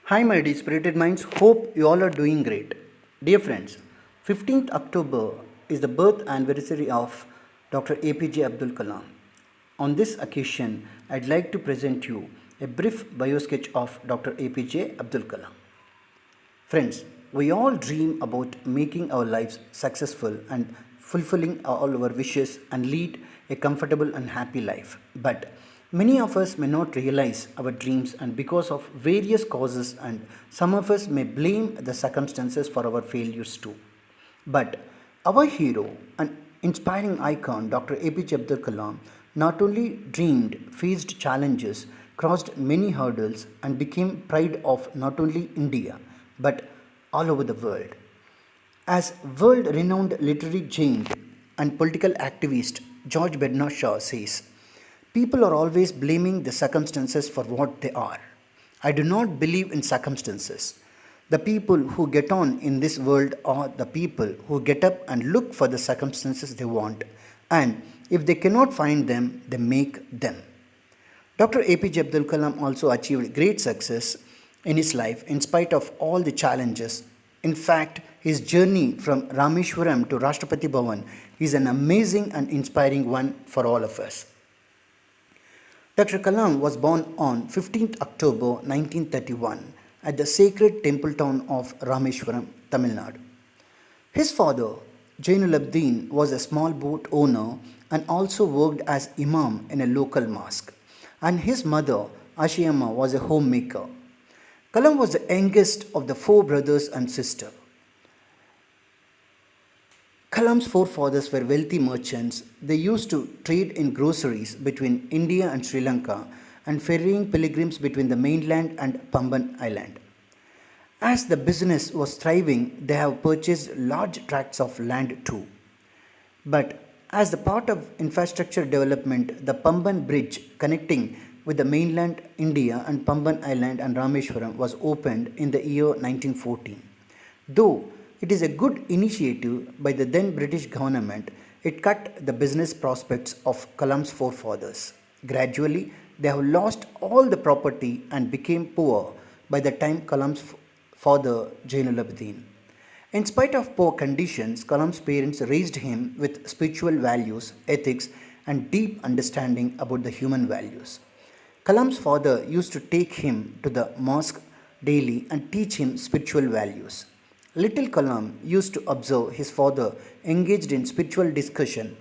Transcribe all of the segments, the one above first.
Hi, my dear spirited minds. Hope you all are doing great. Dear friends, 15th October is the birth anniversary of Dr. A.P.J. Abdul Kalam. On this occasion, I'd like to present you a brief biosketch of Dr. A.P.J. Abdul Kalam. Friends, we all dream about making our lives successful and fulfilling all our wishes and lead a comfortable and happy life. But many of us may not realize our dreams and because of various causes and some of us may blame the circumstances for our failures too. But our hero and inspiring icon, Dr. A.P.J. Abdul Kalam, not only dreamed, faced challenges, crossed many hurdles, and became pride of not only India but all over the world. As world renowned literary giant and political activist George Bernard Shaw says, people are always blaming the circumstances for what they are. I do not believe in circumstances. The people who get on in this world are the people who get up and look for the circumstances they want, and if they cannot find them, they make them. Dr. A.P.J. Abdul Kalam also achieved great success in his life in spite of all the challenges. In fact, his journey from Rameshwaram to Rashtrapati Bhavan is an amazing and inspiring one for all of us. Dr. Kalam was born on 15th October 1931 at the sacred temple town of Rameshwaram, Tamil Nadu. His father, Jainulabdin, was a small boat owner and also worked as imam in a local mosque, and his mother, Ashiyamma, was a homemaker. Kalam was the youngest of the four brothers and sisters. Kalam's forefathers were wealthy merchants. They used to trade in groceries between India and Sri Lanka and ferrying pilgrims between the mainland and Pamban Island. As the business was thriving, they have purchased large tracts of land too. But as the part of infrastructure development, the Pamban Bridge connecting with the mainland India and Pamban Island and Rameshwaram was opened in the year 1914. Though it is a good initiative by the then British government, it cut the business prospects of Kalam's forefathers. Gradually, they have lost all the property and became poor by the time Kalam's father Jainulabdin. In spite of poor conditions, Kalam's parents raised him with spiritual values, ethics, and deep understanding about the human values. Kalam's father used to take him to the mosque daily and teach him spiritual values. Little Kalam used to observe his father engaged in spiritual discussion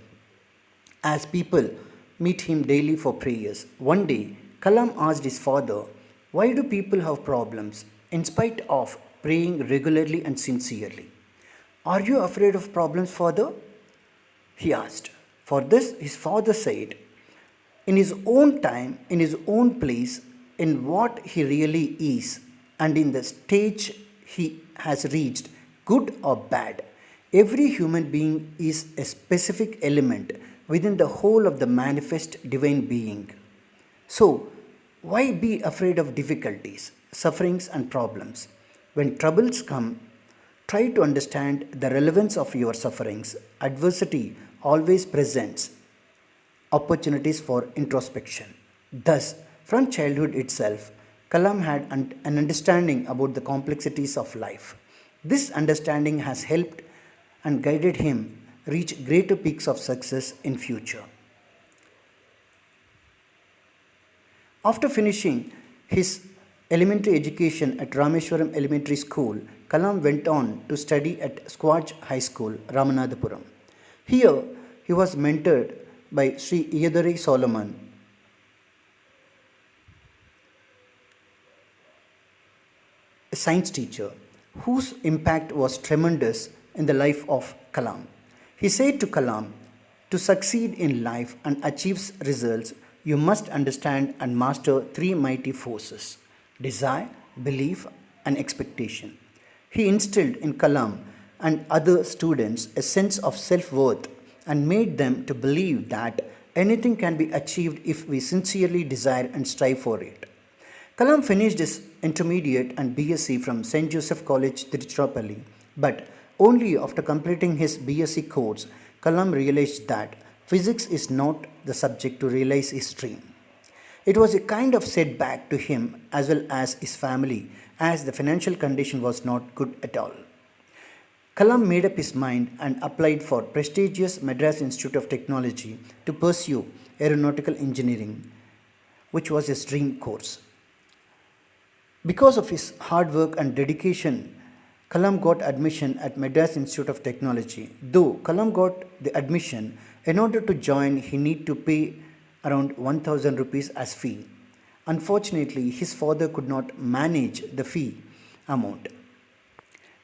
as people meet him daily for prayers. One day, Kalam asked his father, "Why do people have problems in spite of praying regularly and sincerely?" "Are you afraid of problems, father?" he asked. For this, his father said, in his own time, in his own place, in what he really is, and in the stage he has reached, good or bad, every human being is a specific element within the whole of the manifest divine being. So, why be afraid of difficulties, sufferings, and problems? When troubles come, try to understand the relevance of your sufferings. Adversity always presents opportunities for introspection. Thus, from childhood itself, Kalam had an understanding about the complexities of life. This understanding has helped and guided him reach greater peaks of success in future. After finishing his elementary education at Rameshwaram Elementary School, Kalam went on to study at Squaj High School, Ramanathapuram. Here, he was mentored by Sri Iyaduri Solomon, a science teacher whose impact was tremendous in the life of Kalam. He said to Kalam, "To succeed in life and achieve results, you must understand and master three mighty forces: desire, belief, and expectation." He instilled in Kalam and other students a sense of self-worth and made them to believe that anything can be achieved if we sincerely desire and strive for it. Kalam finished his intermediate and BSc from St. Joseph College, Tiruchirappalli, but only after completing his BSc course, Kalam realized that physics is not the subject to realize his dream. It was a kind of setback to him as well as his family, as the financial condition was not good at all. Kalam made up his mind and applied for prestigious Madras Institute of Technology to pursue aeronautical engineering, which was his dream course. Because of his hard work and dedication, Kalam got admission at Madras Institute of Technology. Though Kalam got the admission, in order to join, he need to pay around 1000 rupees as fee. Unfortunately, his father could not manage the fee amount.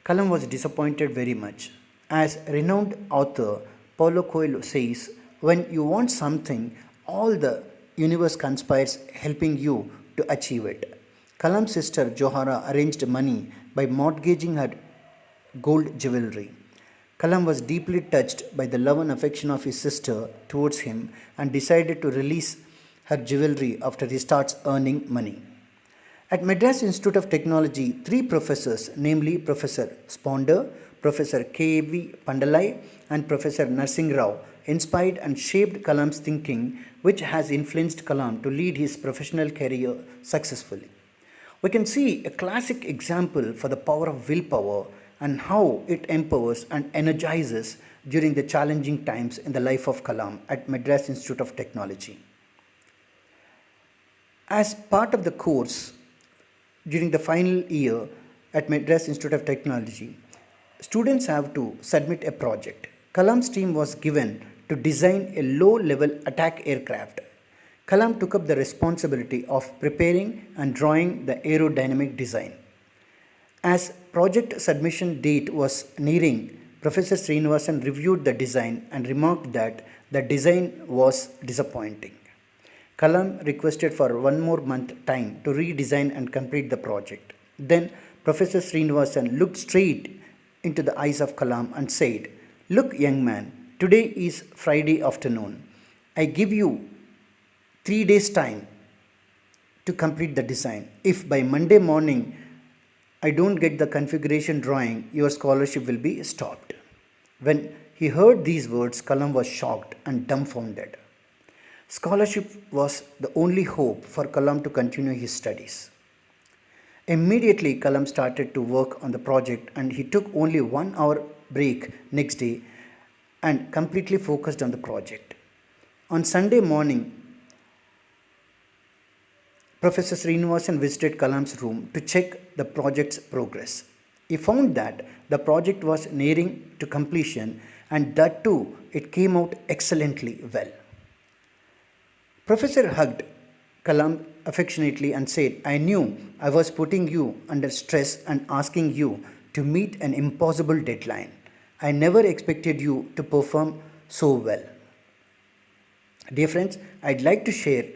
Kalam was disappointed very much. As renowned author Paulo Coelho says, when you want something, all the universe conspires helping you to achieve it. Kalam's sister Johara arranged money by mortgaging her gold jewelry. Kalam was deeply touched by the love and affection of his sister towards him and decided to release her jewelry after he starts earning money. At Madras Institute of Technology, three professors, namely Professor Sponder, Professor K.V. Pandalai, and Professor Narsingh Rao, inspired and shaped Kalam's thinking, which has influenced Kalam to lead his professional career successfully. We can see a classic example for the power of willpower and how it empowers and energizes during the challenging times in the life of Kalam at Madras Institute of Technology. As part of the course, during the final year at Madras Institute of Technology, students have to submit a project. Kalam's team was given to design a low-level attack aircraft. Kalam took up the responsibility of preparing and drawing the aerodynamic design. As project submission date was nearing, Professor Srinivasan reviewed the design and remarked that the design was disappointing. Kalam requested for one more month time to redesign and complete the project. Then Professor Srinivasan looked straight into the eyes of Kalam and said, "Look, young man, today is Friday afternoon. I give you 3 days time to complete the design. If by Monday morning I don't get the configuration drawing, your scholarship will be stopped." When he heard these words, Kalam was shocked and dumbfounded. Scholarship was the only hope for Kalam to continue his studies. Immediately, Kalam started to work on the project and he took only 1 hour break next day and completely focused on the project. On Sunday morning, Professor Srinivasan visited Kalam's room to check the project's progress. He found that the project was nearing to completion and that too it came out excellently well. Professor hugged Kalam affectionately and said, "I knew I was putting you under stress and asking you to meet an impossible deadline. I never expected you to perform so well." Dear friends, I'd like to share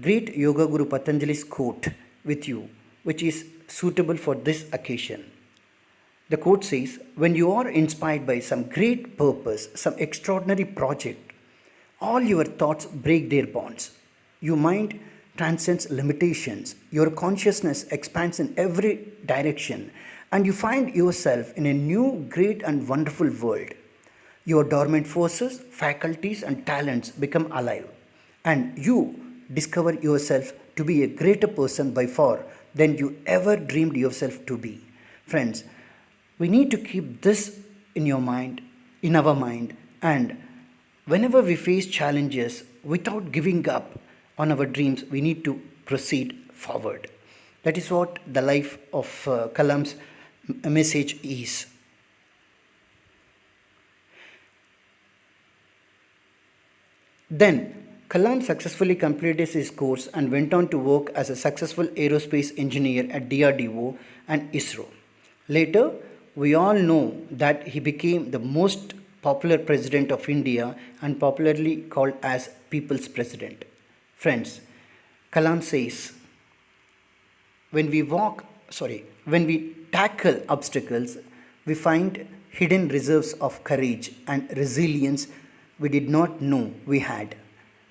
great Yoga Guru Patanjali's quote with you, which is suitable for this occasion. The quote says, "When you are inspired by some great purpose, some extraordinary project, all your thoughts break their bonds. Your mind transcends limitations. Your consciousness expands in every direction, and you find yourself in a new, great, and wonderful world. Your dormant forces, faculties, and talents become alive, and you discover yourself to be a greater person by far than you ever dreamed yourself to be." Friends, we need to keep this in your mind, in our mind, and whenever we face challenges, without giving up on our dreams, we need to proceed forward. That is what the life of Kalam's message is. Then, Kalam successfully completed his course and went on to work as a successful aerospace engineer at DRDO and ISRO. Later, we all know that he became the most popular president of India and popularly called as People's President. Friends, Kalam says, when we tackle obstacles, we find hidden reserves of courage and resilience we did not know we had.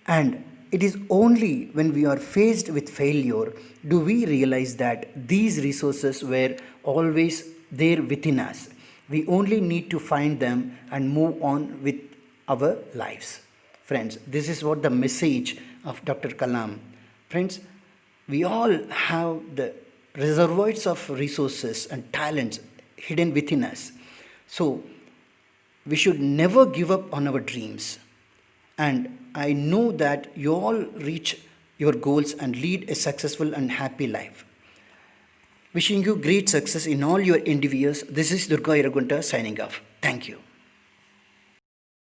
And it is only when we are faced with failure do we realize that these resources were always there within us. We only need to find them and move on with our lives. Friends, this is what the message of Dr. Kalam Friends, we all have the reservoirs of resources and talents hidden within us. So, we should never give up on our dreams. And I know that you all reach your goals and lead a successful and happy life. Wishing you great success in all your endeavors. This is Durga Iragunta signing off. Thank you.